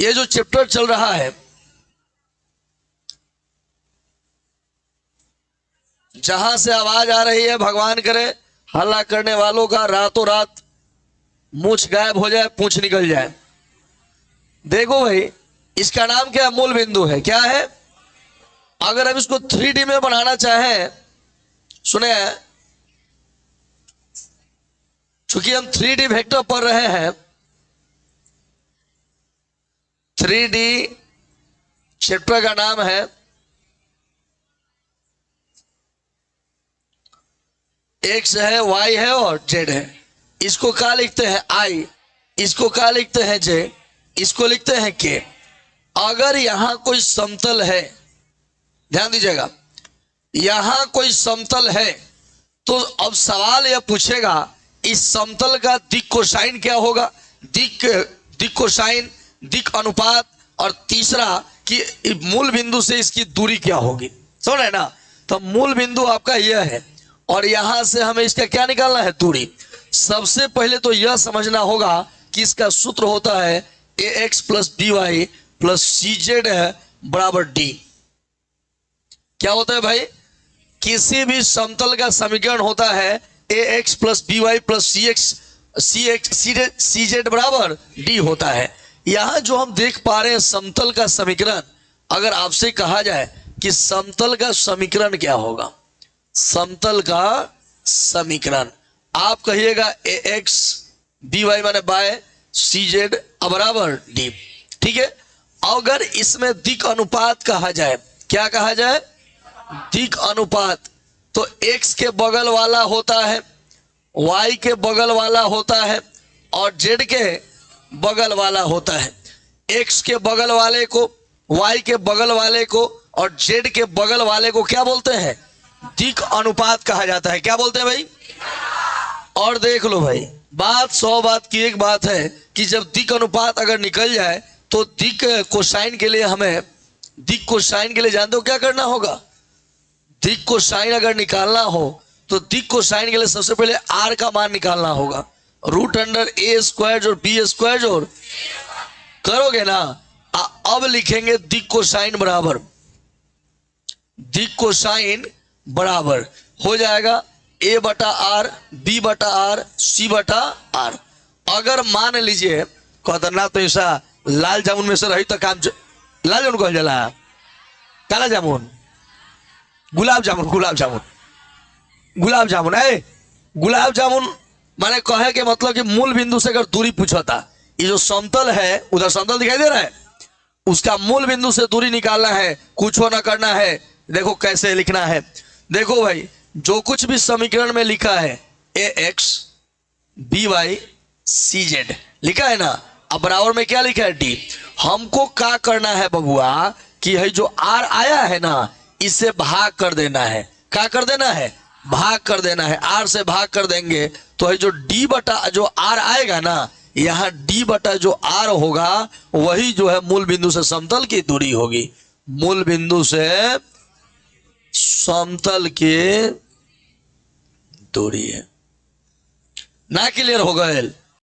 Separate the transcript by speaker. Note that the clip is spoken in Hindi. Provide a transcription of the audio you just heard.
Speaker 1: ये जो चैप्टर चल रहा है, जहां से आवाज आ रही है, भगवान करे हल्ला करने वालों का रातों रात मूंछ गायब हो जाए, पूंछ निकल जाए। देखो भाई, इसका नाम क्या है? मूल बिंदु है। क्या है? अगर हम इसको 3D में बनाना चाहें, सुने, चूंकि हम 3D वेक्टर पढ़ रहे हैं, 3D चैप्टर का नाम है एक्स है, वाई है और जेड है। इसको क्या लिखते हैं? आई। इसको क्या लिखते हैं? जे। इसको लिखते हैं के। अगर यहां कोई समतल है, ध्यान दीजिएगा, यहां कोई समतल है, तो अब सवाल यह पूछेगा इस समतल का दिक् कोसाइन क्या होगा? दिक् कोसाइन, दिक् अनुपात, और तीसरा कि मूल बिंदु से इसकी दूरी क्या होगी। समझ रहे ना? तो मूल बिंदु आपका यह है और यहां से हमें इसका क्या निकालना है? दूरी। सबसे पहले तो यह समझना होगा कि इसका सूत्र होता है A X plus B Y plus C Z है बराबर डी। क्या होता है भाई? किसी भी समतल का समीकरण होता है A X plus B Y plus C Z बराबर डी होता है। यहां जो हम देख पा रहे हैं समतल का समीकरण, अगर आपसे कहा जाए कि समतल का समीकरण क्या होगा, समतल का समीकरण, आप कहिएगा ए एक्स बी वाई माने बाय सी जेड बराबर डी। ठीक है। अगर इसमें दिक् अनुपात कहा जाए, क्या कहा जाए? दिक् अनुपात, तो एक्स के बगल वाला होता है, वाई के बगल वाला होता है और जेड के बगल वाला होता है। एक्स के बगल वाले को, वाई के बगल वाले को और जेड के बगल वाले को क्या बोलते हैं? दिक् अनुपात कहा जाता है। क्या बोलते हैं भाई? और देख लो भाई, बात 100 बात की एक बात है कि जब दिक् अनुपात अगर निकल जाए तो दिक् कोसाइन के लिए हमें, दिक् कोसाइन के लिए जानते हो क्या करना होगा? दिक् कोसाइन अगर निकालना हो तो दिक् कोसाइन के लिए सबसे पहले आर का मान निकालना होगा। रूट अंडर ए स्क्वायर और बी स्क्वायर जोड़ करोगे ना, अब लिखेंगे दिक् कोसाइन बराबर, दिक् कोसाइन बराबर हो जाएगा ए बटा आर, बी बटा आर, सी बटा आर। अगर मान लीजिए कहना तो ऐसा लाल जामुन में से रही तो काम लाल जामुन कह जाला, काला जामुन, गुलाब जामुन, गुलाब जामुन, गुलाब जामुन है। गुलाब जामुन माने कहे के मतलब कि मूल बिंदु से अगर दूरी पूछता, ये जो समतल है, उधर समतल दिखाई दे रहा है, उसका मूल बिंदु से दूरी निकालना है, कुछ ना करना है। देखो कैसे लिखना है। देखो भाई, जो कुछ भी समीकरण में लिखा है A X B Y C Z लिखा है ना, अब बराबर में क्या लिखा है? डी। हमको क्या करना है बबुआ कि है जो आर आया है ना, इससे भाग कर देना है। क्या कर देना है? भाग कर देना है। आर से भाग कर देंगे तो है जो डी बटा जो आर आएगा ना, यहां डी बटा जो आर होगा वही जो है मूल बिंदु से समतल की दूरी होगी। मूल बिंदु से समतल की दूरी है ना। क्लियर हो गए?